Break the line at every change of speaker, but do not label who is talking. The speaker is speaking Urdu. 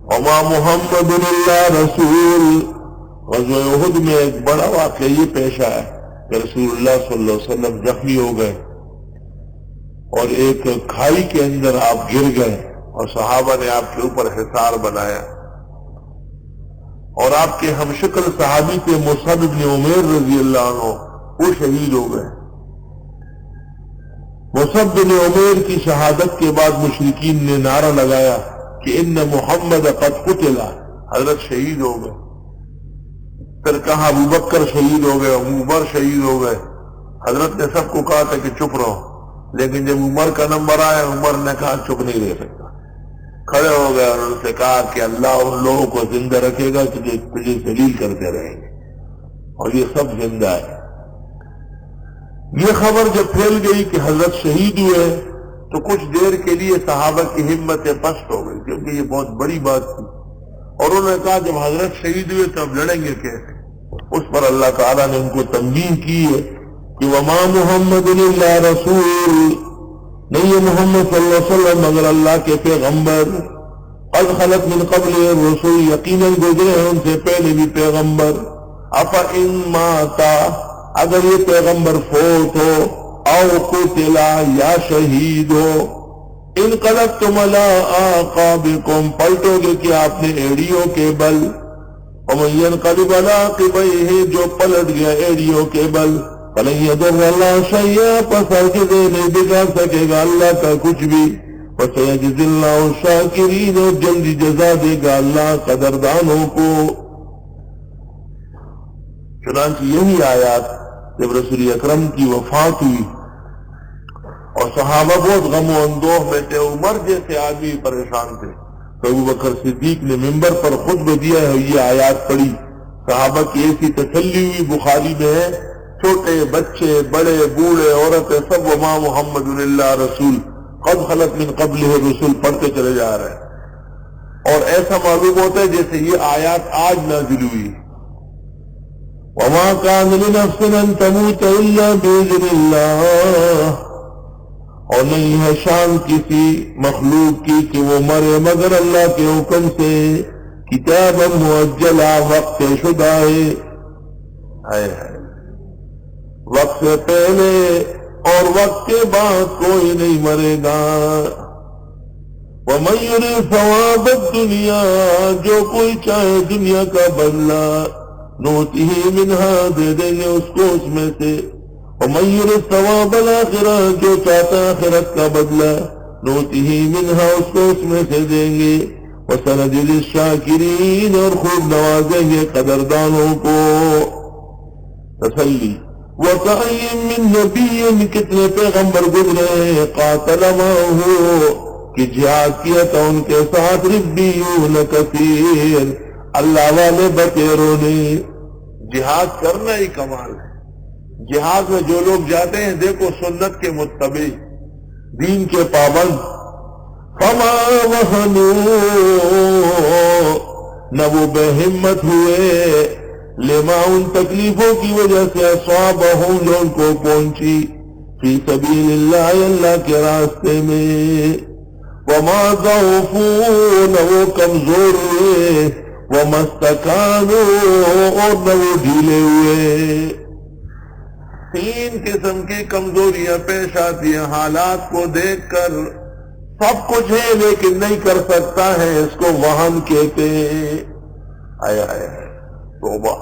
وما محمد الا رسول. غزوہ احد میں ایک بڑا واقعہ یہ پیش آیا کہ رسول اللہ صلی اللہ علیہ وسلم زخمی ہو گئے اور ایک کھائی کے اندر آپ گر گئے اور صحابہ نے آپ کے اوپر حصار بنایا، اور آپ کے ہمشکل صحابی تھے مصعب بن عمیر رضی اللہ عنہ، وہ شہید ہو گئے۔ مصعب بن عمیر کی شہادت کے بعد مشرکین نے نعرہ لگایا کہ ان محمد قد قتل، حضرت شہید ہو گئے۔ پھر کہا ابو بکر شہید ہو گئے، عمر شہید ہو گئے۔ حضرت نے سب کو کہا تھا کہ چپ رہو، لیکن جب عمر کا نمبر آیا عمر نے کہا چپ نہیں رہ سکتا، کھڑے ہو گئے اور ان سے کہا کہ اللہ ان لوگوں کو زندہ رکھے گا تجھے ذلیل کرتے رہیں گے، اور یہ سب زندہ ہے۔ یہ خبر جب پھیل گئی کہ حضرت شہید ہوئے تو کچھ دیر کے لیے صحابہ کی ہمتیں پست ہو گئی، کیونکہ یہ بہت بڑی بات تھی، اور انہوں نے کہا جب حضرت شہید ہوئے تو اب لڑیں گے کیسے؟ اس پر اللہ تعالیٰ نے ان کو تنبیہ کی ہے کہ وما محمد الا رسول، نہیں ہے محمد صلی اللہ علیہ وسلم مگر اللہ کے پیغمبر، قد خلت من قبل الرسل، یقیناً گزرے ہیں ان سے پہلے بھی پیغمبر، افإن ماتا، اگر یہ پیغمبر فوت ہو، او قتلا، یا شہید ہو، انقلبتم علی اعقابکم، پلٹو گے کہ آپ نے ایڑیوں کے بل، ومن ينقلب علی عقبیہ، جو پلٹ گیا ایڑیوں کے بل، فلن یضر اللہ شیئا، پس ہرگز نہیں بگاڑ سکے گا اللہ کا کچھ بھی، وسیجزی اللہ الشاکرین، اور جلدی جزا دے گا اللہ قدردانوں کو۔ چنانچہ یہی آیات جب رسول اکرم کی وفات ہوئی اور صحابہ بہت غم و اندوہ میں تھے، عمر جیسے آدمی پریشان تھے، تو ابو بکر صدیق نے منبر پر خطبہ دیا ہے، یہ آیات پڑھی، صحابہ کی ایسی تسلی ہوئی، بخاری میں ہے، چھوٹے بچے بڑے بوڑھے عورتیں سب وما محمد الا رسول قد خلت من قبلہ الرسل پڑھتے چلے جا رہے ہیں، اور ایسا معلوم ہوتا ہے جیسے یہ آیات آج نازل ہوئی۔ وما كان لنفس ان تموت الا باذن اللہ، اور نہیں ہے شان کسی مخلوق کی کہ وہ مرے مگر اللہ کے حکم سے، کتابا مؤجلا، وقت شدہ ہے، وقت سے پہلے اور وقت کے بعد کوئی نہیں مرے گا۔ ومن يرد ثواب الدنیا، جو کوئی چاہے دنیا کا بدلہ، نوتہ منہا، دے دیں گے اس کو اس میں سے، ومن يرد ثواب الآخرہ، جو چاہتا آخرت کا بدلہ، نوتہ منہا، اس کو اس میں سے دیں گے، وسنجزی الشاکرین، اور خوب نوازیں گے قدردانوں کو۔ تسلی، وَكَأَيٍّ مِّن نَّبِيٍّ، کتنے پیغمبر گزرے، قاتل معه، کہ جہاد کیا تھا ان کے ساتھ، ربیون کثیر، اللہ والے بتیروں نے۔ جہاد کرنا ہی کمال ہے۔ جہاد میں جو لوگ جاتے ہیں دیکھو سنت کے متبع، دین کے پابند، فما وہنوا، نہ وہ بے ہمت ہوئے، لما، ان تکلیفوں کی وجہ سے، اصابہم، جو ان کو پہنچی، فی سبیل اللہ، اللہ کے راستے میں، وما ضعفوا، نہ وہ کمزور ہوئے، وما استکانوا، اور نہ وہ ڈھیلے ہوئے۔ تین قسم کی کمزوریاں پیش آتی ہیں حالات کو دیکھ کر، سب کچھ ہے لیکن نہیں کر سکتا ہے، اس کو وہن کہتے ہیں۔ آیا ہے توبہ۔